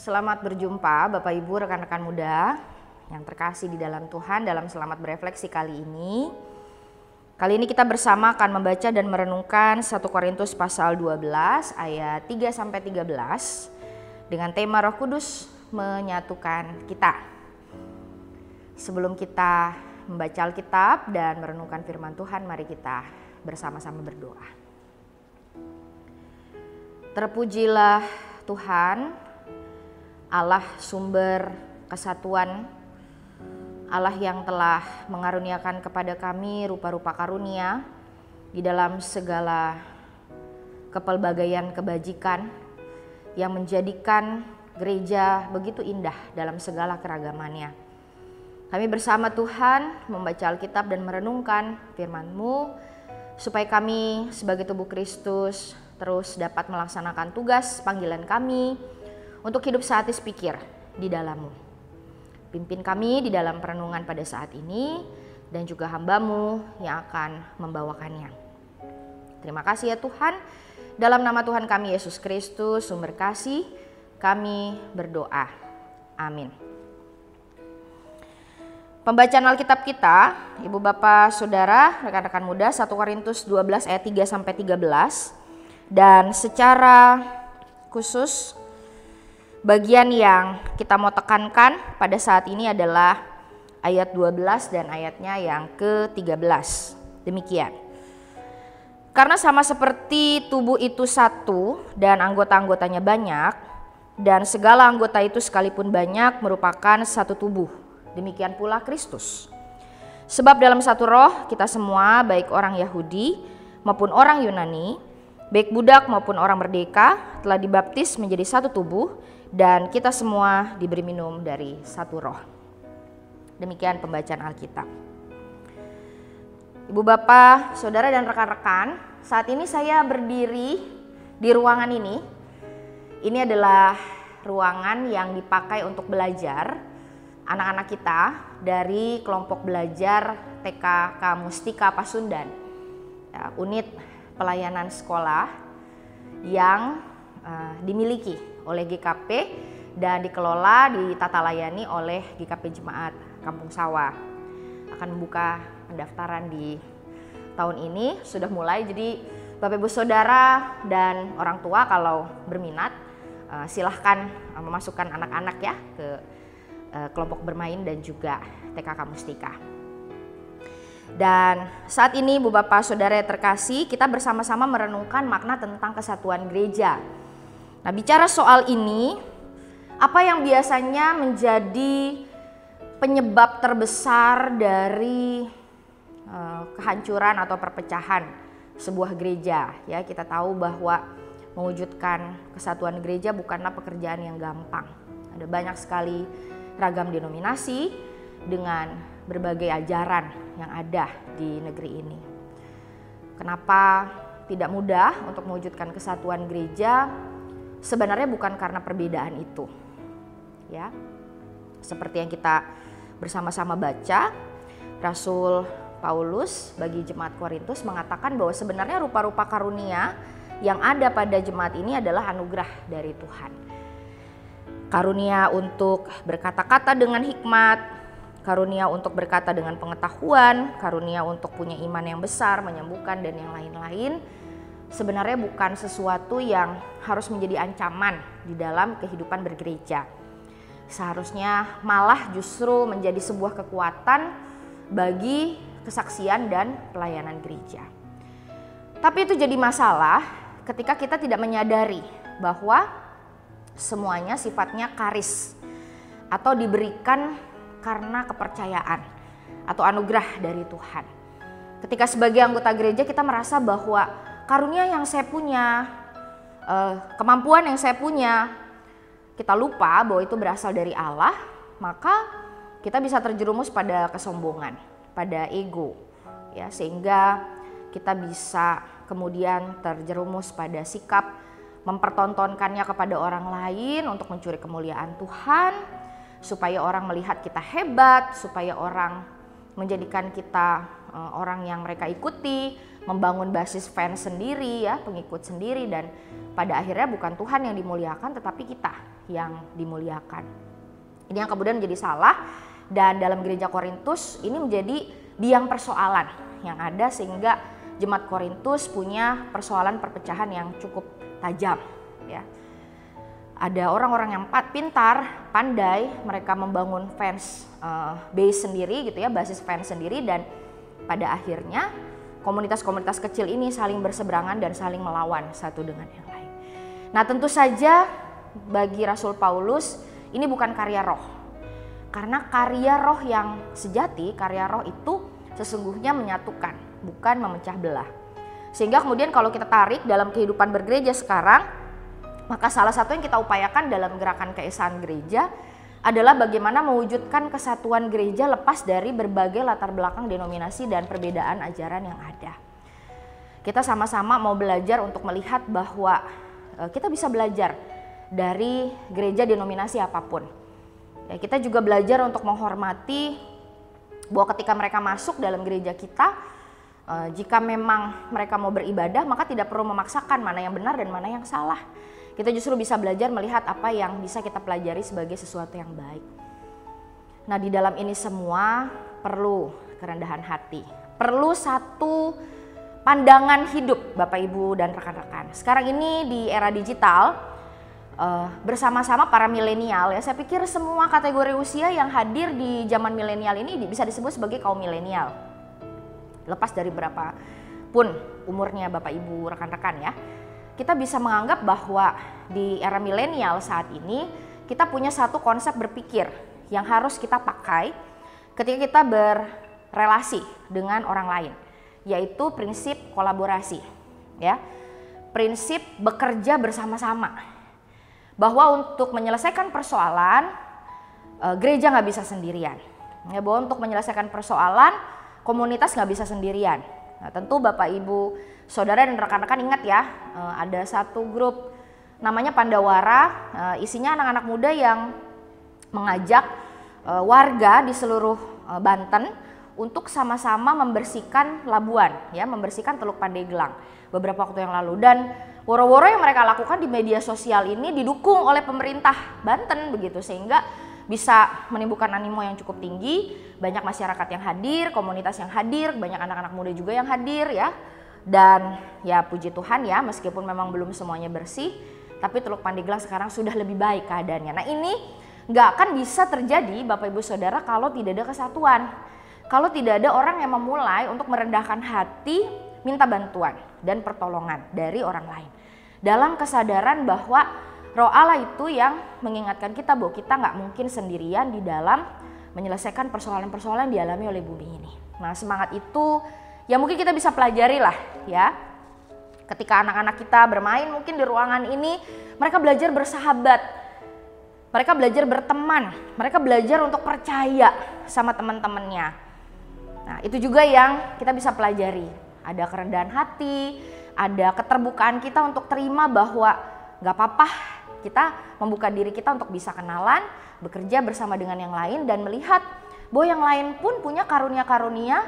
Selamat berjumpa Bapak Ibu rekan-rekan muda yang terkasih di dalam Tuhan dalam Selamat Berefleksi kali ini. Kali ini kita bersama akan membaca dan merenungkan 1 Korintus pasal 12 ayat 3-13 dengan tema Roh Kudus menyatukan kita. Sebelum kita membaca Alkitab dan merenungkan firman Tuhan, mari kita bersama-sama berdoa. Terpujilah Tuhan, Allah sumber kesatuan, Allah yang telah mengaruniakan kepada kami rupa-rupa karunia di dalam segala kepelbagaian kebajikan yang menjadikan gereja begitu indah dalam segala keragamannya. Kami bersama Tuhan membaca Alkitab dan merenungkan firman-Mu supaya kami sebagai tubuh Kristus terus dapat melaksanakan tugas panggilan kami untuk hidup sehatis pikir di dalam-Mu. Pimpin kami di dalam perenungan pada saat ini dan juga hamba-Mu yang akan membawakannya. Terima kasih ya Tuhan. Dalam nama Tuhan kami Yesus Kristus, sumber kasih, kami berdoa. Amin. Pembacaan Alkitab kita, Ibu Bapak Saudara, rekan-rekan muda, 1 Korintus 12 ayat 3-13. Dan secara khusus bagian yang kita mau tekankan pada saat ini adalah ayat 12 dan ayatnya yang ke-13. Demikian. Karena sama seperti tubuh itu satu dan anggota-anggotanya banyak, dan segala anggota itu sekalipun banyak merupakan satu tubuh. Demikian pula Kristus. Sebab dalam satu roh kita semua, baik orang Yahudi maupun orang Yunani, baik budak maupun orang merdeka, telah dibaptis menjadi satu tubuh, dan kita semua diberi minum dari satu roh. Demikian pembacaan Alkitab. Ibu Bapak, Saudara dan rekan-rekan, saat ini saya berdiri di ruangan ini. Ini adalah ruangan yang dipakai untuk belajar anak-anak kita dari kelompok belajar TKK Mustika Pasundan, unit pelayanan sekolah yang dimiliki oleh GKP dan dikelola, ditata layani oleh GKP Jemaat Kampung Sawah. Akan membuka pendaftaran di tahun ini, sudah mulai. Jadi Bapak Ibu Saudara dan orang tua kalau berminat silahkan memasukkan anak-anak ya ke kelompok bermain dan juga TKK Mustika. Dan saat ini Ibu Bapak Saudara yang terkasih, kita bersama-sama merenungkan makna tentang kesatuan gereja. Nah, bicara soal ini, apa yang biasanya menjadi penyebab terbesar dari kehancuran atau perpecahan sebuah gereja? Ya, kita tahu bahwa mewujudkan kesatuan gereja bukanlah pekerjaan yang gampang. Ada banyak sekali ragam denominasi dengan berbagai ajaran yang ada di negeri ini. Kenapa tidak mudah untuk mewujudkan kesatuan gereja? Sebenarnya bukan karena perbedaan itu, ya. Seperti yang kita bersama-sama baca, Rasul Paulus bagi jemaat Korintus mengatakan bahwa sebenarnya rupa-rupa karunia yang ada pada jemaat ini adalah anugerah dari Tuhan. Karunia untuk berkata-kata dengan hikmat, karunia untuk berkata dengan pengetahuan, karunia untuk punya iman yang besar, menyembuhkan dan yang lain-lain. Sebenarnya bukan sesuatu yang harus menjadi ancaman di dalam kehidupan bergereja. Seharusnya malah justru menjadi sebuah kekuatan bagi kesaksian dan pelayanan gereja. Tapi itu jadi masalah ketika kita tidak menyadari bahwa semuanya sifatnya karis atau diberikan karena kepercayaan atau anugerah dari Tuhan. Ketika sebagai anggota gereja kita merasa bahwa karunia yang saya punya, kemampuan yang saya punya, kita lupa bahwa itu berasal dari Allah, maka kita bisa terjerumus pada kesombongan, pada ego, ya, sehingga kita bisa kemudian terjerumus pada sikap mempertontonkannya kepada orang lain untuk mencuri kemuliaan Tuhan, supaya orang melihat kita hebat, supaya orang menjadikan kita orang yang mereka ikuti, membangun basis fans sendiri ya, pengikut sendiri, dan pada akhirnya bukan Tuhan yang dimuliakan tetapi kita yang dimuliakan. Ini yang kemudian menjadi salah, dan dalam gereja Korintus ini menjadi biang persoalan yang ada sehingga jemaat Korintus punya persoalan perpecahan yang cukup tajam ya. Ada orang-orang yang pintar, pandai, mereka membangun fans base sendiri gitu ya, basis fans sendiri, dan pada akhirnya komunitas-komunitas kecil ini saling berseberangan dan saling melawan satu dengan yang lain. Nah, tentu saja bagi Rasul Paulus ini bukan karya roh. Karena karya roh yang sejati, karya roh itu sesungguhnya menyatukan, bukan memecah belah. Sehingga kemudian kalau kita tarik dalam kehidupan bergereja sekarang, maka salah satu yang kita upayakan dalam gerakan keesaan gereja adalah bagaimana mewujudkan kesatuan gereja lepas dari berbagai latar belakang denominasi dan perbedaan ajaran yang ada. Kita sama-sama mau belajar untuk melihat bahwa kita bisa belajar dari gereja denominasi apapun. Ya, kita juga belajar untuk menghormati bahwa ketika mereka masuk dalam gereja kita, jika memang mereka mau beribadah, maka tidak perlu memaksakan mana yang benar dan mana yang salah. Kita justru bisa belajar melihat apa yang bisa kita pelajari sebagai sesuatu yang baik. Nah, di dalam ini semua perlu kerendahan hati, perlu satu pandangan hidup Bapak Ibu dan rekan-rekan. Sekarang ini di era digital, bersama-sama para milenial ya, saya pikir semua kategori usia yang hadir di zaman milenial ini bisa disebut sebagai kaum milenial. Lepas dari berapapun umurnya Bapak Ibu rekan-rekan ya, kita bisa menganggap bahwa di era milenial saat ini kita punya satu konsep berpikir yang harus kita pakai ketika kita berrelasi dengan orang lain, yaitu prinsip kolaborasi ya, prinsip bekerja bersama-sama. Bahwa untuk menyelesaikan persoalan, gereja nggak bisa sendirian. Ya, bahwa untuk menyelesaikan persoalan, komunitas nggak bisa sendirian. Nah, tentu Bapak Ibu, Saudara dan rekan-rekan ingat ya, ada satu grup namanya Pandawara, isinya anak-anak muda yang mengajak warga di seluruh Banten untuk sama-sama membersihkan Labuan, ya, membersihkan Teluk Pandeglang beberapa waktu yang lalu. Dan woro-woro yang mereka lakukan di media sosial ini didukung oleh pemerintah Banten begitu, sehingga bisa menimbulkan animo yang cukup tinggi, banyak masyarakat yang hadir, komunitas yang hadir, banyak anak-anak muda juga yang hadir ya. Dan ya puji Tuhan ya, meskipun memang belum semuanya bersih, tapi Teluk Pandeglang sekarang sudah lebih baik keadaannya. Nah, ini nggak akan bisa terjadi Bapak Ibu Saudara kalau tidak ada kesatuan. Kalau tidak ada orang yang memulai untuk merendahkan hati, minta bantuan dan pertolongan dari orang lain. Dalam kesadaran bahwa Roh Allah itu yang mengingatkan kita bahwa kita nggak mungkin sendirian di dalam menyelesaikan persoalan-persoalan yang dialami oleh bumi ini. Nah, semangat itu ya mungkin kita bisa pelajari lah ya. Ketika anak-anak kita bermain mungkin di ruangan ini, mereka belajar bersahabat, mereka belajar berteman, mereka belajar untuk percaya sama teman-temannya. Nah, itu juga yang kita bisa pelajari. Ada kerendahan hati, ada keterbukaan kita untuk terima bahwa gak apa-apa kita membuka diri kita untuk bisa kenalan, bekerja bersama dengan yang lain, dan melihat bahwa yang lain pun punya karunia-karunia,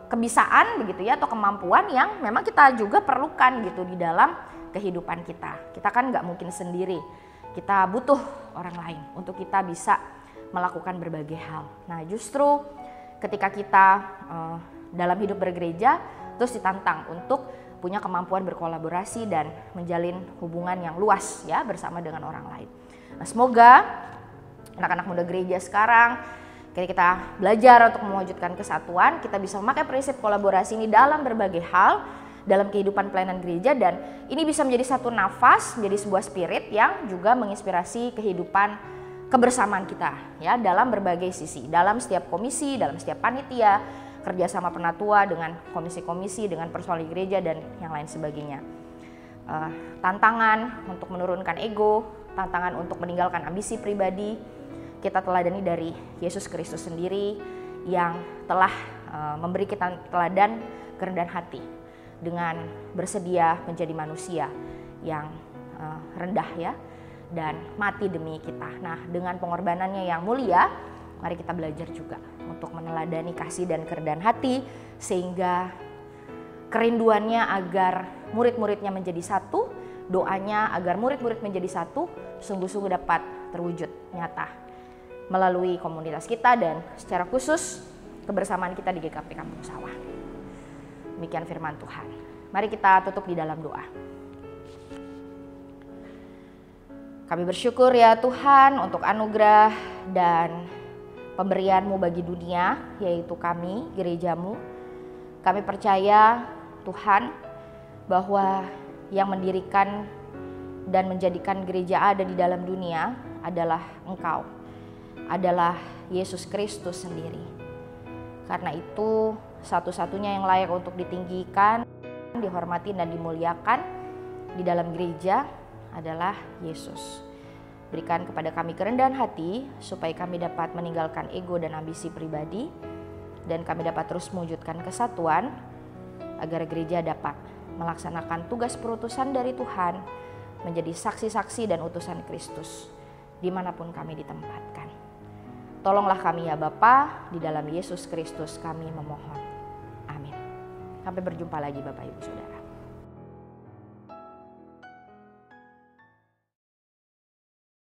kebisaan begitu ya, atau kemampuan yang memang kita juga perlukan gitu di dalam kehidupan kita. Kita kan gak mungkin sendiri, kita butuh orang lain untuk kita bisa melakukan berbagai hal. Nah, justru ketika kita dalam hidup bergereja terus ditantang untuk punya kemampuan berkolaborasi dan menjalin hubungan yang luas ya bersama dengan orang lain. Nah, semoga anak-anak muda gereja sekarang ketika kita belajar untuk mewujudkan kesatuan, kita bisa memakai prinsip kolaborasi ini dalam berbagai hal dalam kehidupan pelayanan gereja, dan ini bisa menjadi satu nafas, menjadi sebuah spirit yang juga menginspirasi kehidupan kebersamaan kita ya dalam berbagai sisi, dalam setiap komisi, dalam setiap panitia, kerjasama penatua dengan komisi-komisi, dengan persoalan gereja dan yang lain sebagainya. Tantangan untuk menurunkan ego, tantangan untuk meninggalkan ambisi pribadi, kita teladani dari Yesus Kristus sendiri yang telah memberi kita teladan kerendahan hati dengan bersedia menjadi manusia yang rendah ya, dan mati demi kita. Nah, dengan pengorbanannya yang mulia, mari kita belajar juga untuk meneladani kasih dan kerendahan hati, sehingga kerinduannya agar murid-muridnya menjadi satu, doanya agar murid-murid menjadi satu, sungguh-sungguh dapat terwujud nyata melalui komunitas kita dan secara khusus kebersamaan kita di GKP Kampung Sawah. Demikian firman Tuhan. Mari kita tutup di dalam doa. Kami bersyukur ya Tuhan untuk anugerah dan pemberian-Mu bagi dunia, yaitu kami, gereja-Mu. Kami percaya Tuhan bahwa yang mendirikan dan menjadikan gereja ada di dalam dunia adalah Engkau, adalah Yesus Kristus sendiri. Karena itu satu-satunya yang layak untuk ditinggikan, dihormati dan dimuliakan di dalam gereja adalah Yesus. Berikan kepada kami kerendahan hati supaya kami dapat meninggalkan ego dan ambisi pribadi dan kami dapat terus mewujudkan kesatuan agar gereja dapat melaksanakan tugas perutusan dari Tuhan menjadi saksi-saksi dan utusan Kristus dimanapun kami ditempatkan. Tolonglah kami ya Bapa, di dalam Yesus Kristus kami memohon. Amin. Sampai berjumpa lagi Bapak Ibu Saudara.